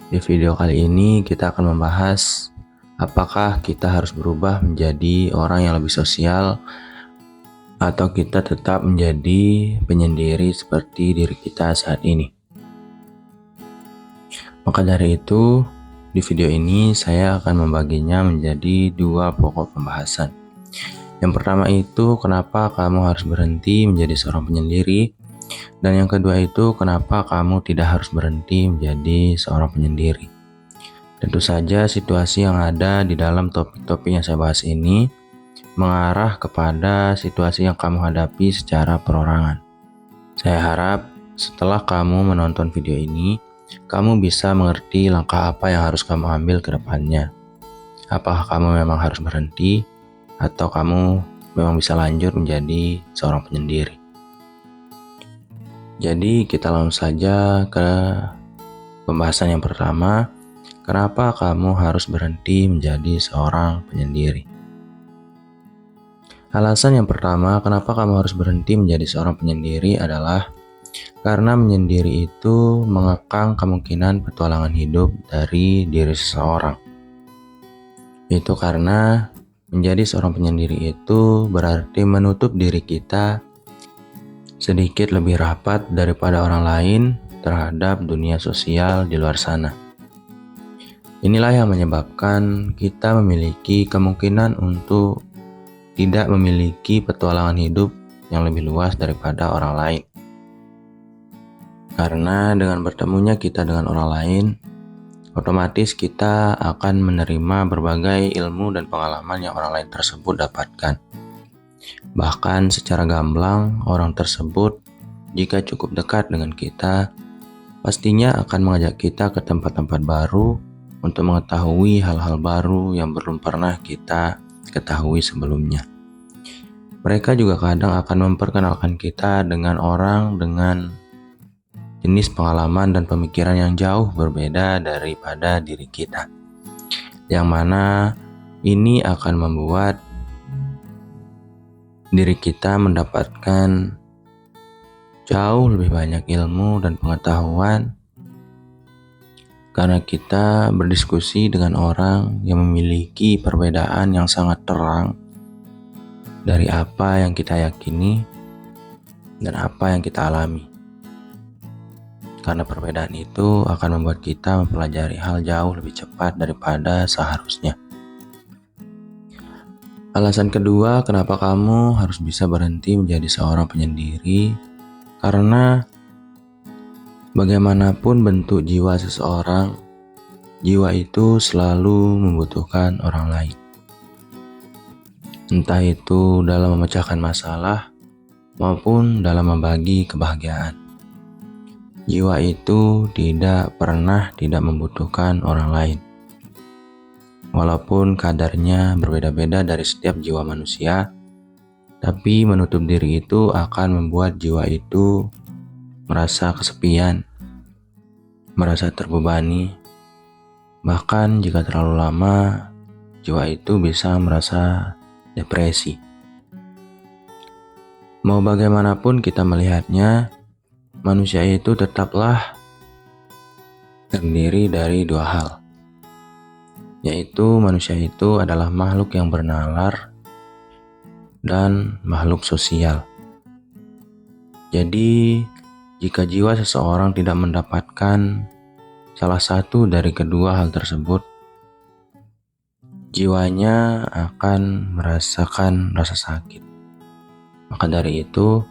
Di video kali ini kita akan membahas apakah kita harus berubah menjadi orang yang lebih sosial atau kita tetap menjadi penyendiri seperti diri kita saat ini. Maka dari itu, di video ini saya akan membaginya menjadi dua pokok pembahasan. Yang pertama itu, kenapa kamu harus berhenti menjadi seorang penyendiri? Dan yang kedua itu, kenapa kamu tidak harus berhenti menjadi seorang penyendiri? Tentu saja situasi yang ada di dalam topik-topik yang saya bahas ini mengarah kepada situasi yang kamu hadapi secara perorangan. Saya harap setelah kamu menonton video ini, kamu bisa mengerti langkah apa yang harus kamu ambil ke depannya. Apakah kamu memang harus berhenti atau kamu memang bisa lanjut menjadi seorang penyendiri? Jadi kita langsung saja ke pembahasan yang pertama. Kenapa kamu harus berhenti menjadi seorang penyendiri? Alasan yang pertama, kenapa kamu harus berhenti menjadi seorang penyendiri adalah karena menyendiri itu mengekang kemungkinan petualangan hidup dari diri seseorang. Itu karena menjadi seorang penyendiri itu berarti menutup diri kita sedikit lebih rapat daripada orang lain terhadap dunia sosial di luar sana. Inilah yang menyebabkan kita memiliki kemungkinan untuk tidak memiliki petualangan hidup yang lebih luas daripada orang lain. Karena dengan bertemunya kita dengan orang lain, otomatis kita akan menerima berbagai ilmu dan pengalaman yang orang lain tersebut dapatkan. Bahkan secara gamblang, orang tersebut jika cukup dekat dengan kita, pastinya akan mengajak kita ke tempat-tempat baru untuk mengetahui hal-hal baru yang belum pernah kita ketahui sebelumnya. Mereka juga kadang akan memperkenalkan kita dengan orang dengan jenis pengalaman dan pemikiran yang jauh berbeda daripada diri kita. Yang mana ini akan membuat diri kita mendapatkan jauh lebih banyak ilmu dan pengetahuan karena kita berdiskusi dengan orang yang memiliki perbedaan yang sangat terang dari apa yang kita yakini dan apa yang kita alami. Karena perbedaan itu akan membuat kita mempelajari hal jauh lebih cepat daripada seharusnya. Alasan kedua, kenapa kamu harus bisa berhenti menjadi seorang penyendiri? Karena bagaimanapun bentuk jiwa seseorang, jiwa itu selalu membutuhkan orang lain. Entah itu dalam memecahkan masalah maupun dalam membagi kebahagiaan. Jiwa itu tidak pernah tidak membutuhkan orang lain. Walaupun kadarnya berbeda-beda dari setiap jiwa manusia, tapi menutup diri itu akan membuat jiwa itu merasa kesepian, merasa terbebani. Bahkan jika terlalu lama, jiwa itu bisa merasa depresi. Mau bagaimanapun kita melihatnya, manusia itu tetaplah terdiri dari dua hal, yaitu manusia itu adalah makhluk yang bernalar dan makhluk sosial. Jadi, jika jiwa seseorang tidak mendapatkan salah satu dari kedua hal tersebut, jiwanya akan merasakan rasa sakit. Maka dari itu,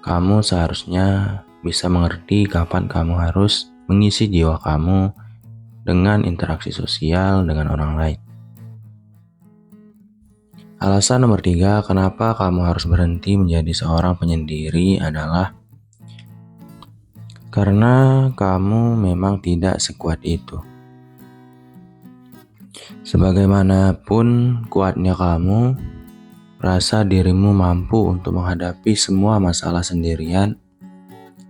kamu seharusnya bisa mengerti kapan kamu harus mengisi jiwa kamu dengan interaksi sosial dengan orang lain. Alasan nomor 3, kenapa kamu harus berhenti menjadi seorang penyendiri adalah karena kamu memang tidak sekuat itu. Sebagaimanapun kuatnya kamu, rasa dirimu mampu untuk menghadapi semua masalah sendirian,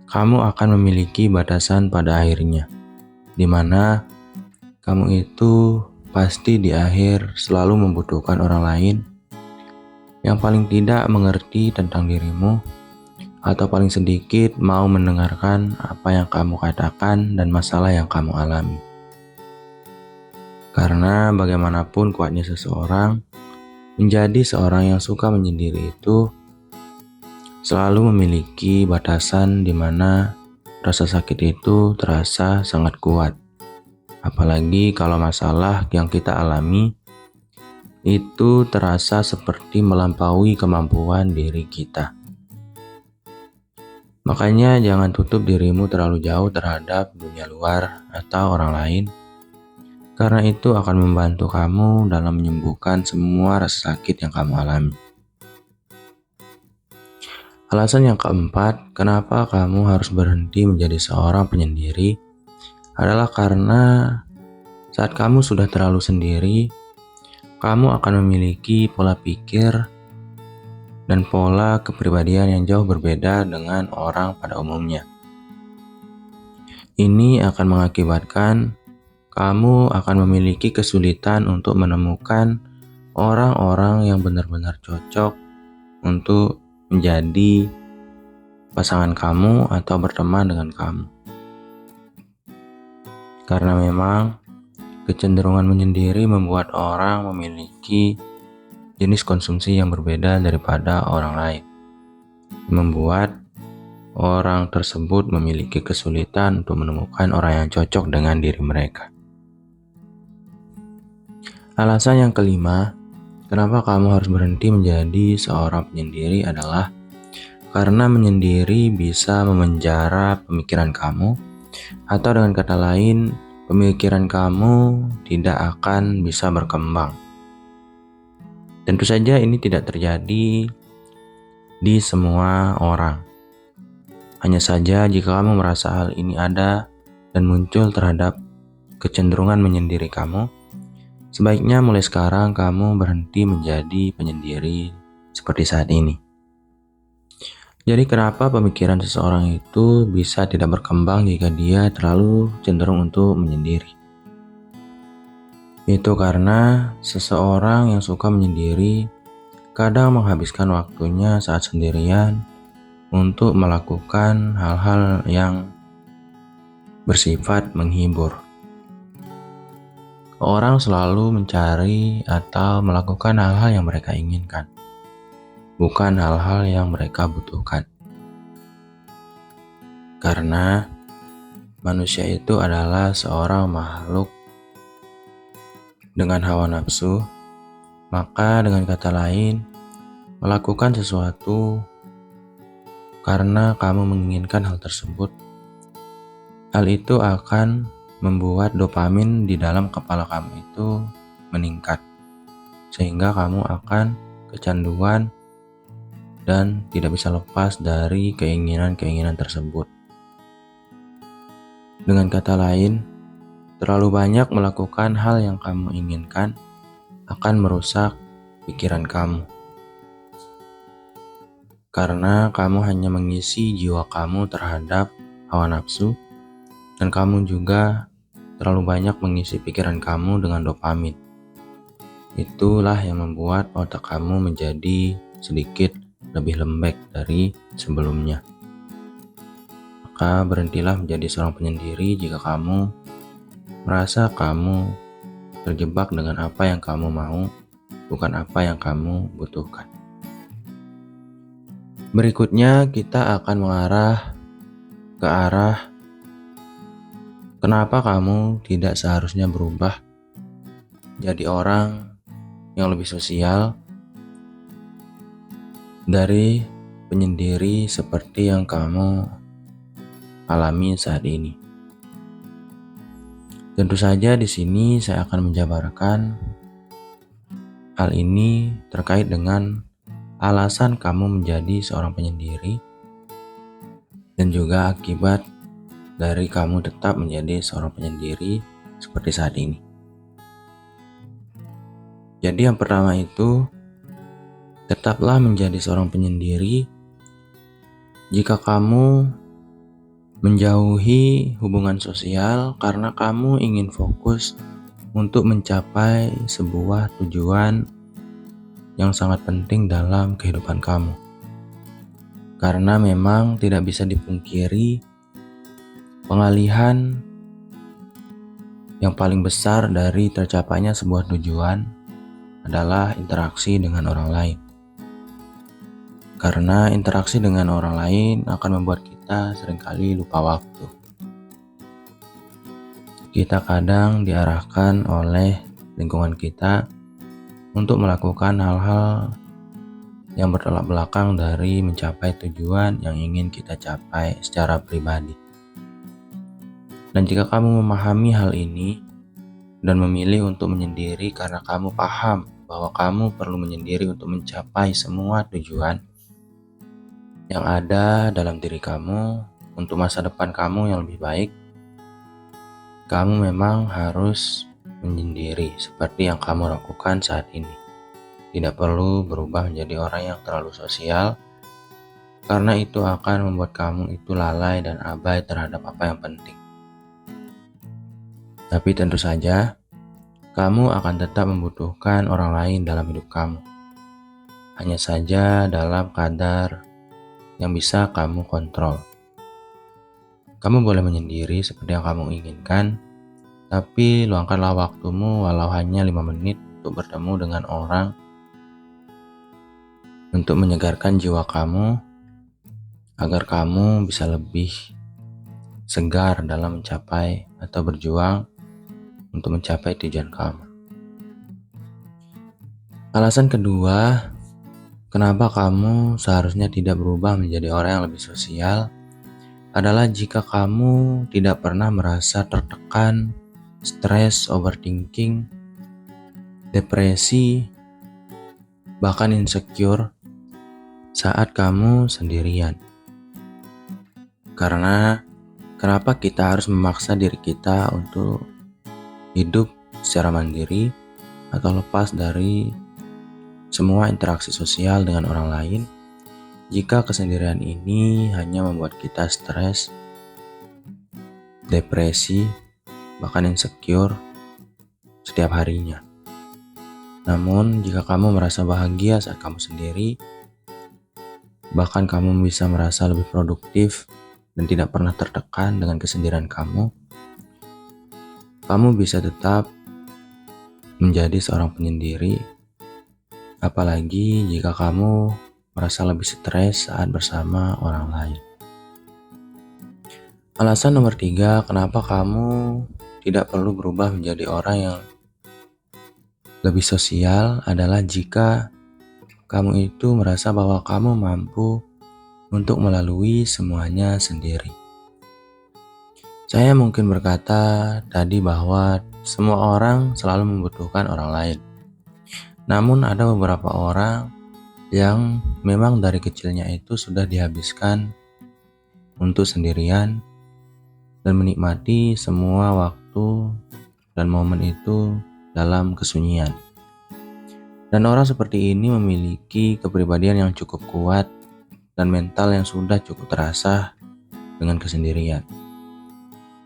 kamu akan memiliki batasan pada akhirnya, di mana kamu itu pasti di akhir selalu membutuhkan orang lain yang paling tidak mengerti tentang dirimu atau paling sedikit mau mendengarkan apa yang kamu katakan dan masalah yang kamu alami. Karena bagaimanapun kuatnya seseorang, menjadi seorang yang suka menyendiri itu selalu memiliki batasan di mana rasa sakit itu terasa sangat kuat. Apalagi kalau masalah yang kita alami itu terasa seperti melampaui kemampuan diri kita. Makanya jangan tutup dirimu terlalu jauh terhadap dunia luar atau orang lain, karena itu akan membantu kamu dalam menyembuhkan semua rasa sakit yang kamu alami. Alasan yang keempat, kenapa kamu harus berhenti menjadi seorang penyendiri adalah karena saat kamu sudah terlalu sendiri, kamu akan memiliki pola pikir dan pola kepribadian yang jauh berbeda dengan orang pada umumnya. Ini akan mengakibatkan kamu akan memiliki kesulitan untuk menemukan orang-orang yang benar-benar cocok untuk menjadi pasangan kamu atau berteman dengan kamu. Karena memang kecenderungan menyendiri membuat orang memiliki jenis konsumsi yang berbeda daripada orang lain, membuat orang tersebut memiliki kesulitan untuk menemukan orang yang cocok dengan diri mereka. Alasan yang kelima, kenapa kamu harus berhenti menjadi seorang penyendiri adalah karena menyendiri bisa memenjara pemikiran kamu, atau dengan kata lain, pemikiran kamu tidak akan bisa berkembang. Tentu saja ini tidak terjadi di semua orang. Hanya saja jika kamu merasa hal ini ada dan muncul terhadap kecenderungan menyendiri kamu, sebaiknya mulai sekarang kamu berhenti menjadi penyendiri seperti saat ini. Jadi kenapa pemikiran seseorang itu bisa tidak berkembang jika dia terlalu cenderung untuk menyendiri? Itu karena seseorang yang suka menyendiri kadang menghabiskan waktunya saat sendirian untuk melakukan hal-hal yang bersifat menghibur. Orang selalu mencari atau melakukan hal-hal yang mereka inginkan, bukan hal-hal yang mereka butuhkan. Karena manusia itu adalah seorang makhluk dengan hawa nafsu, maka dengan kata lain, melakukan sesuatu karena kamu menginginkan hal tersebut, hal itu akan membuat dopamin di dalam kepala kamu itu meningkat, sehingga kamu akan kecanduan dan tidak bisa lepas dari keinginan-keinginan tersebut. Dengan kata lain, terlalu banyak melakukan hal yang kamu inginkan akan merusak pikiran kamu. Karena kamu hanya mengisi jiwa kamu terhadap hawa nafsu, dan kamu juga terlalu banyak mengisi pikiran kamu dengan dopamin. Itulah yang membuat otak kamu menjadi sedikit lebih lembek dari sebelumnya. Maka berhentilah menjadi seorang penyendiri jika kamu merasa kamu terjebak dengan apa yang kamu mau, bukan apa yang kamu butuhkan. Berikutnya kita akan mengarah ke arah kenapa kamu tidak seharusnya berubah jadi orang yang lebih sosial dari penyendiri seperti yang kamu alami saat ini. Tentu saja di sini saya akan menjabarkan hal ini terkait dengan alasan kamu menjadi seorang penyendiri dan juga akibat dari kamu tetap menjadi seorang penyendiri seperti saat ini. Jadi yang pertama itu, tetaplah menjadi seorang penyendiri jika kamu menjauhi hubungan sosial karena kamu ingin fokus untuk mencapai sebuah tujuan yang sangat penting dalam kehidupan kamu. Karena memang tidak bisa dipungkiri, pengalihan yang paling besar dari tercapainya sebuah tujuan adalah interaksi dengan orang lain. Karena interaksi dengan orang lain akan membuat kita seringkali lupa waktu. Kita kadang diarahkan oleh lingkungan kita untuk melakukan hal-hal yang bertolak belakang dari mencapai tujuan yang ingin kita capai secara pribadi. Dan jika kamu memahami hal ini dan memilih untuk menyendiri karena kamu paham bahwa kamu perlu menyendiri untuk mencapai semua tujuan yang ada dalam diri kamu untuk masa depan kamu yang lebih baik, kamu memang harus menyendiri seperti yang kamu lakukan saat ini. Tidak perlu berubah menjadi orang yang terlalu sosial, karena itu akan membuat kamu itu lalai dan abai terhadap apa yang penting. Tapi tentu saja, kamu akan tetap membutuhkan orang lain dalam hidup kamu. Hanya saja dalam kadar yang bisa kamu kontrol. Kamu boleh menyendiri seperti yang kamu inginkan, tapi luangkanlah waktumu walau hanya 5 menit untuk bertemu dengan orang untuk menyegarkan jiwa kamu agar kamu bisa lebih segar dalam mencapai atau berjuang untuk mencapai tujuan kamu. Alasan kedua, kenapa kamu seharusnya tidak berubah menjadi orang yang lebih sosial adalah jika kamu tidak pernah merasa tertekan, stres, overthinking, depresi, bahkan insecure saat kamu sendirian. Karena kenapa kita harus memaksa diri kita untuk hidup secara mandiri atau lepas dari semua interaksi sosial dengan orang lain jika kesendirian ini hanya membuat kita stres, depresi, bahkan insecure setiap harinya. Namun jika kamu merasa bahagia saat kamu sendiri, bahkan kamu bisa merasa lebih produktif dan tidak pernah tertekan dengan kesendirian kamu bisa tetap menjadi seorang penyendiri, apalagi jika kamu merasa lebih stres saat bersama orang lain. Alasan nomor 3, kenapa kamu tidak perlu berubah menjadi orang yang lebih sosial adalah jika kamu itu merasa bahwa kamu mampu untuk melalui semuanya sendiri. Saya mungkin berkata tadi bahwa semua orang selalu membutuhkan orang lain. Namun ada beberapa orang yang memang dari kecilnya itu sudah dihabiskan untuk sendirian dan menikmati semua waktu dan momen itu dalam kesunyian. Dan orang seperti ini memiliki kepribadian yang cukup kuat dan mental yang sudah cukup terasah dengan kesendirian.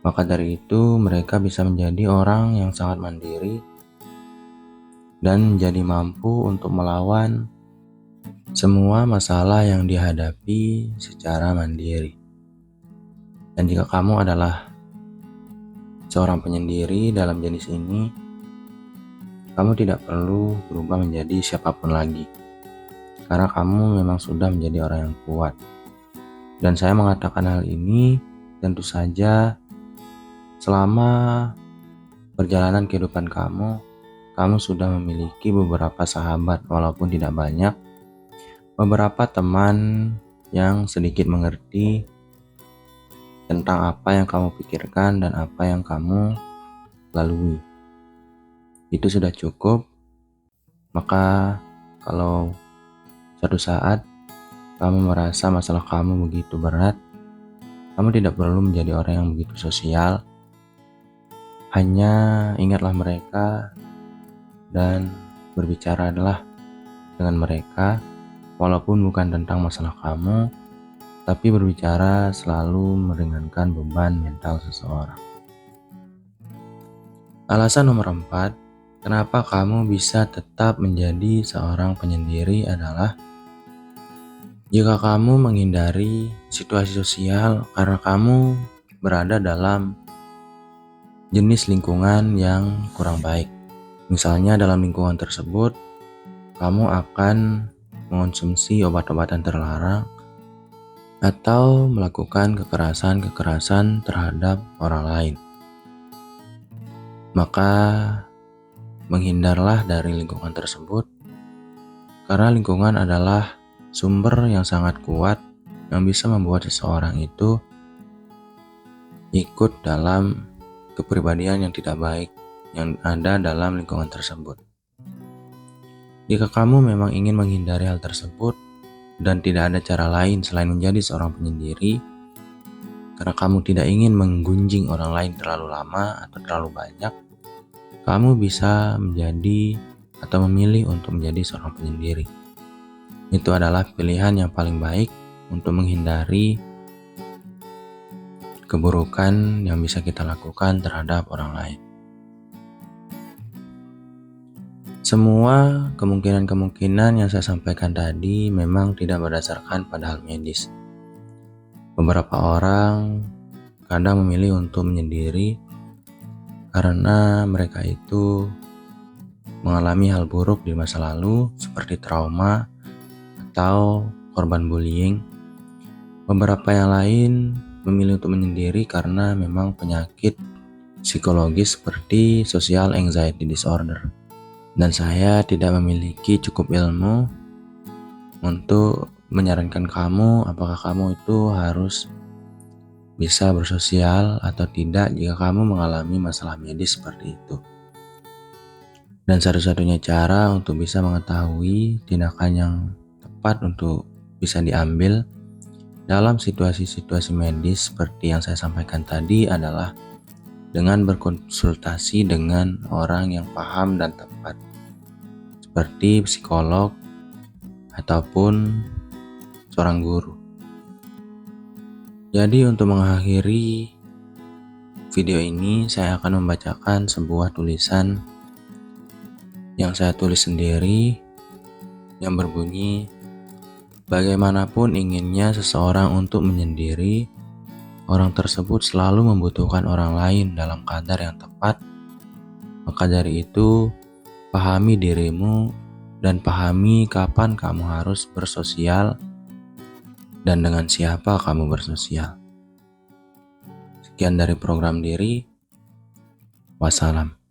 Maka dari itu mereka bisa menjadi orang yang sangat mandiri dan menjadi mampu untuk melawan semua masalah yang dihadapi secara mandiri. Dan jika kamu adalah seorang penyendiri dalam jenis ini, kamu tidak perlu berubah menjadi siapapun lagi, karena kamu memang sudah menjadi orang yang kuat. Dan saya mengatakan hal ini tentu saja selama perjalanan kehidupan kamu sudah memiliki beberapa sahabat walaupun tidak banyak, beberapa teman yang sedikit mengerti tentang apa yang kamu pikirkan dan apa yang kamu lalui. Itu sudah cukup. Maka kalau suatu saat kamu merasa masalah kamu begitu berat, kamu tidak perlu menjadi orang yang begitu sosial. Hanya ingatlah mereka dan berbicara adalah dengan mereka, walaupun bukan tentang masalah kamu, tapi berbicara selalu meringankan beban mental seseorang. Alasan nomor 4, kenapa kamu bisa tetap menjadi seorang penyendiri adalah Jika kamu menghindari situasi sosial karena kamu berada dalam jenis lingkungan yang kurang baik, misalnya dalam lingkungan tersebut kamu akan mengonsumsi obat-obatan terlarang atau melakukan kekerasan terhadap orang lain, maka menghindarlah dari lingkungan tersebut, karena lingkungan adalah sumber yang sangat kuat yang bisa membuat seseorang itu ikut dalam kepribadian yang tidak baik yang ada dalam lingkungan tersebut. Jika kamu memang ingin menghindari hal tersebut dan tidak ada cara lain selain menjadi seorang penyendiri, karena kamu tidak ingin menggunjing orang lain terlalu lama atau terlalu banyak, kamu bisa menjadi atau memilih untuk menjadi seorang penyendiri. Itu adalah pilihan yang paling baik untuk menghindari keburukan yang bisa kita lakukan terhadap orang lain. Semua kemungkinan-kemungkinan yang saya sampaikan tadi memang tidak berdasarkan pada hal medis. Beberapa orang kadang memilih untuk menyendiri karena mereka itu mengalami hal buruk di masa lalu seperti trauma atau korban bullying. Beberapa yang lain memilih untuk menyendiri karena memang penyakit psikologis seperti social anxiety disorder. Dan saya tidak memiliki cukup ilmu untuk menyarankan kamu apakah kamu itu harus bisa bersosial atau tidak jika kamu mengalami masalah medis seperti itu. Dan satu-satunya cara untuk bisa mengetahui tindakan yang tepat untuk bisa diambil dalam situasi-situasi medis seperti yang saya sampaikan tadi adalah dengan berkonsultasi dengan orang yang paham dan tepat, seperti psikolog ataupun seorang guru. Jadi untuk mengakhiri video ini, saya akan membacakan sebuah tulisan yang saya tulis sendiri yang berbunyi, bagaimanapun inginnya seseorang untuk menyendiri, orang tersebut selalu membutuhkan orang lain dalam kadar yang tepat. Maka dari itu, pahami dirimu dan pahami kapan kamu harus bersosial dan dengan siapa kamu bersosial. Sekian dari program diri. Wassalam.